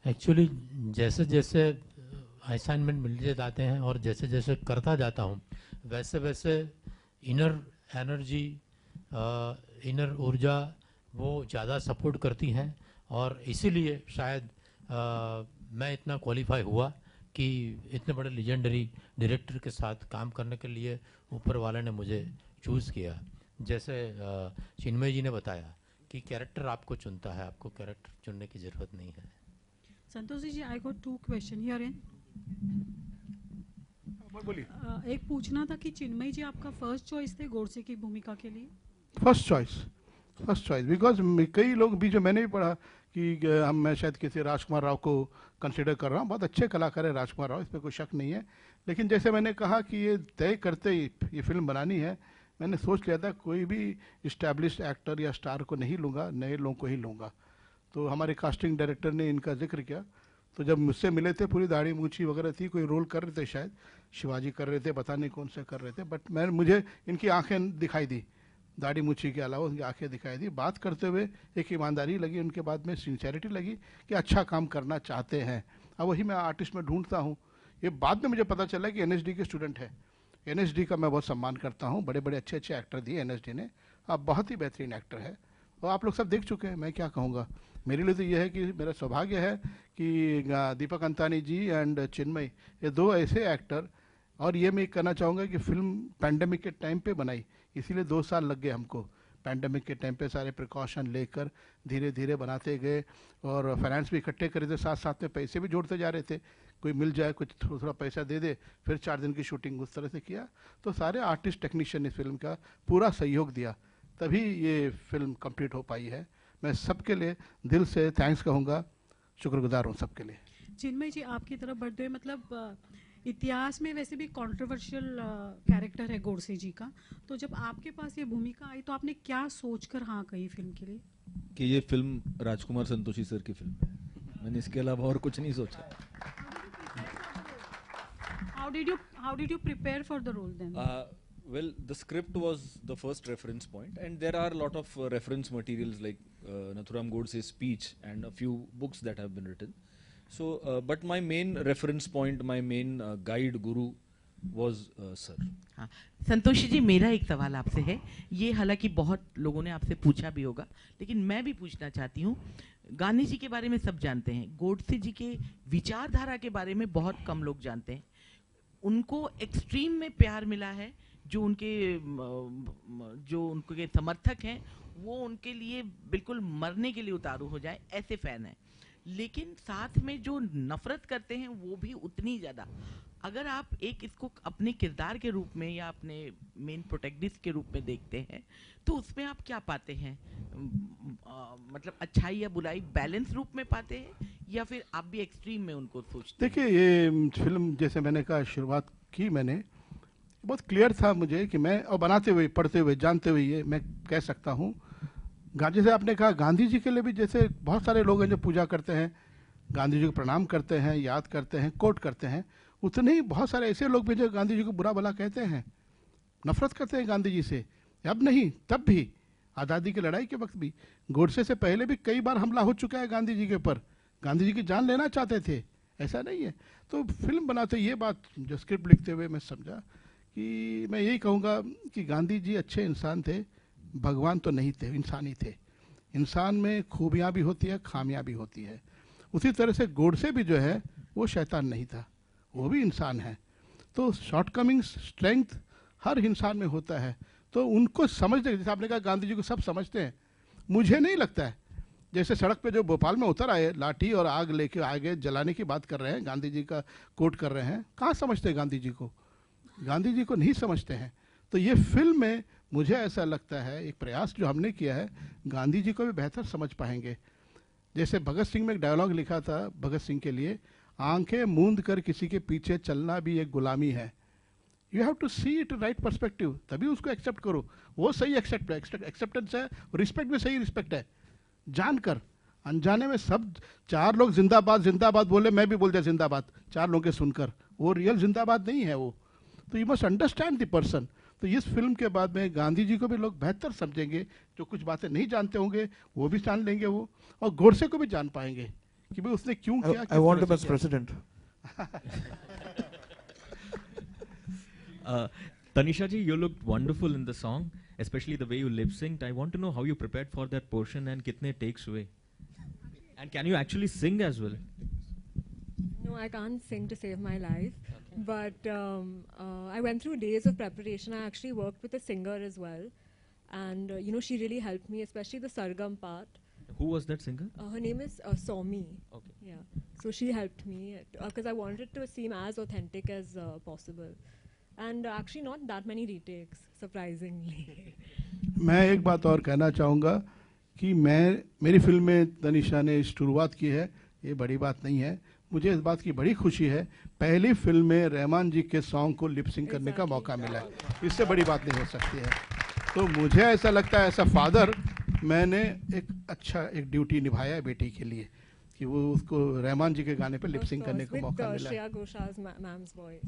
Actually जैसे जैसे assignment मिलते जाते हैं और जैसे जैसे करता जाता हूँ, वैसे वैसे इनर एनर्जी, इनर ऊर्जा वो ज़्यादा सपोर्ट करती हैं, और इसीलिए शायद मैं इतना क्वालिफाई हुआ कि इतने बड़े लेजेंडरी डायरेक्टर के साथ काम करने के लिए ऊपर वाले ने मुझे चूज़ किया। जैसे चिन्मय जी ने बताया कि कैरेक्टर आपको चुनता है, आपको कैरेक्टर चुनने की ज़रूरत नहीं है। Santoshi ji, I got 2 question here in. बोलिए। एक पूछना था कि चिन्मय जी आपका फर्स्ट चॉइस थे गोडसे की भूमिका के लिए? फर्स्ट चॉइस बिकॉज कई लोग भी, जो मैंने भी पढ़ा कि मैं शायद किसी राजकुमार राव को कंसिडर कर रहा हूँ, बहुत अच्छे कलाकार है राजकुमार राव, इस पर कोई शक नहीं है। लेकिन जैसे मैंने कहा कि ये तय करते ही ये फिल्म बनानी है, मैंने सोच लिया था कोई भी इस्टेब्लिश्ड एक्टर या स्टार को नहीं लूँगा, नए लोगों को ही लूँगा। तो हमारे कास्टिंग डायरेक्टर ने इनका जिक्र किया, तो जब मुझसे मिले थे, पूरी दाढ़ी मूछी वगैरह थी, कोई रोल कर रहे थे, शायद शिवाजी कर रहे थे, पता नहीं कौन से कर रहे थे, बट मुझे इनकी आंखें दिखाई दी, दाढ़ी मूछी के अलावा उनकी आंखें दिखाई दी। बात करते हुए एक ईमानदारी लगी उनके, बाद में सिंसेरिटी लगी कि अच्छा काम करना चाहते हैं। अब वही मैं आर्टिस्ट में ढूंढता हूँ। ये बाद में मुझे पता चला कि एनएसडी के स्टूडेंट है। एनएसडी का मैं बहुत सम्मान करता हूँ, बड़े बड़े अच्छे अच्छे एक्टर दिए एनएसडी ने। अब बहुत ही बेहतरीन एक्टर है, और आप लोग सब देख चुके हैं, मैं क्या कहूँगा। मेरे लिए तो यह है कि मेरा सौभाग्य है कि दीपक अंतानी जी एंड चिन्मय, ये दो ऐसे एक्टर, और ये मैं कहना चाहूँगा कि फिल्म पैंडेमिक के टाइम पे बनाई, इसीलिए 2 साल लग गए हमको। पैंडेमिक के टाइम पे सारे प्रिकॉशन लेकर धीरे धीरे बनाते गए, और फाइनेंस भी इकट्ठे करे थे, साथ साथ में पैसे भी जोड़ते जा रहे थे, कोई मिल जाए कुछ थोड़ा थोड़ा पैसा दे दे, फिर 4 दिन की शूटिंग उस तरह से किया। तो सारे आर्टिस्ट टेक्नीशियन ने इस फिल्म का पूरा सहयोग दिया, तभी ये फिल्म कंप्लीट हो पाई है। मैं सबके लिए दिल से थैंक्स कहूँगा, शुक्रगुजार हूँ सबके लिए। चिन्मय जी, आपकी तरफ बढ़ते हुए, मतलब इतिहास में वैसे भी कंट्रोवर्शियल कैरेक्टर है गोडसे जी का, तो जब आपके पास ये भूमिका आई तो आपने क्या सोचकर हाँ कही फिल्म के लिए? कि ये फिल्म राजकुमार संतोषी सर की फिल्म है, मैंने इसके अलावा और कुछ नहीं सोचा। How did you prepare for the role then? Well, the script was the first reference point, and there are a lot of reference materials like Nathuram Godse's speech and a few books that have been written. So, but my main reference point, my main guide guru was sir. हाँ, संतोषी जी, मेरा एक सवाल आपसे है। ये हालांकि बहुत लोगों ने आपसे पूछा भी होगा, लेकिन मैं भी पूछना चाहती हूँ। गांधी जी के बारे में सब जानते हैं, गोडसे जी के विचारधारा के बारे में बहुत कम लोग जानते हैं। उनको एक्सट्रीम में प्यार मिला है, जो उनके समर्थक हैं वो उनके लिए बिल्कुल मरने के लिए उतारू हो जाए, ऐसे फैन हैं। लेकिन साथ में जो नफरत करते हैं वो भी उतनी ज़्यादा। अगर आप इसको अपने किरदार के रूप में या अपने मेन प्रोटैगनिस्ट के रूप में देखते हैं, तो उसमें आप क्या पाते हैं? मतलब अच्छाई या बुराई बैलेंस रूप में पाते हैं, या फिर आप भी एक्सट्रीम में उनको सोचते हैं? देखिए, ये फिल्म जैसे मैंने कहा, शुरुआत की मैंने, बहुत क्लियर था मुझे कि मैं, और बनाते हुए, पढ़ते हुए, जानते हुए, ये मैं कह सकता हूँ। गांधी से आपने कहा, गांधी जी के लिए भी जैसे बहुत सारे लोग हैं जो पूजा करते हैं, गांधी जी को प्रणाम करते हैं, याद करते हैं, कोट करते हैं, उतने ही बहुत सारे ऐसे लोग भी जो गांधी जी को बुरा भला कहते हैं, नफरत करते हैं गांधी जी से। अब नहीं, तब भी, आज़ादी की लड़ाई के वक्त भी, गोडसे से पहले भी कई बार हमला हो चुका है गांधी जी के ऊपर। गांधी जी की जान लेना चाहते थे, ऐसा नहीं है। तो फिल्म बनाते ये बात, जो स्क्रिप्ट लिखते हुए मैं समझा कि मैं यही कहूँगा कि गांधी जी अच्छे इंसान थे, भगवान तो नहीं थे, इंसान ही थे। इंसान में खूबियाँ भी होती है, खामियाँ भी होती है। उसी तरह से गोडसे भी जो है वो शैतान नहीं था, वो भी इंसान है। तो शॉर्टकमिंग्स, स्ट्रेंथ हर इंसान में होता है। तो उनको समझते, जैसे आपने कहा गांधी जी को सब समझते हैं, मुझे नहीं लगता है। जैसे सड़क पे जो भोपाल में उतर आए, लाठी और आग लेके आगे जलाने की बात कर रहे हैं, गांधी जी का कोट कर रहे हैं, कहाँ समझते हैं गांधी जी को? गांधी जी को नहीं समझते हैं। तो ये फिल्म में मुझे ऐसा लगता है, एक प्रयास जो हमने किया है, गांधी जी को भी बेहतर समझ पाएंगे। जैसे भगत सिंह में एक डायलॉग लिखा था भगत सिंह के लिए, आंखें मूंद कर किसी के पीछे चलना भी एक गुलामी है। You have to see it right perspective, तभी उसको एक्सेप्ट करो। वो सही एक्सेप्टेंस है, रिस्पेक्ट भी सही रिस्पेक्ट है। जानकर, अनजाने में सब 4 लोग जिंदाबाद जिंदाबाद बोले, मैं भी बोल दिया जिंदाबाद 4 लोगों के सुनकर, वो रियल जिंदाबाद नहीं है वो। तो you must understand the person. तो इस फिल्म के बाद में गांधी जी को भी लोग बेहतर समझेंगे, जो कुछ बातें नहीं जानते होंगे वो भी जान लेंगे वो, और गोडसे को भी जान पाएंगे कि भाई उसने क्यों किया, I किस want तरह him से as किया। president. Tanisha ji, you looked wonderful in the song, especially the way you lip synced. I want to know how you prepared for that portion and kitne takes हुए. And can you actually sing as well? No, I can't sing to save my life. But I went through days of preparation. I actually worked with a singer as well. And, she really helped me, especially the Sargam part. Who was that singer? Her name is Somi. Okay. Yeah. So she helped me because I wanted it to seem as authentic as possible. And actually not that many retakes, surprisingly. मैं एक बात और कहना चाहूँगा कि मेरी film में तनिषा ने शुरुआत की है, ये बड़ी बात नहीं है। मुझे इस बात की बड़ी खुशी है, पहली फिल्म में रहमान जी के सॉन्ग को लिप सिंक करने का मौका मिला है, इससे बड़ी बात नहीं हो सकती है। तो मुझे ऐसा लगता है, एज अ फादर मैंने एक ड्यूटी निभाया है बेटी के लिए कि वो उसको रहमान जी के गाने पे लिप सिंक करने का मौका मिला है। Shreya Ghoshal's ma'am's voice.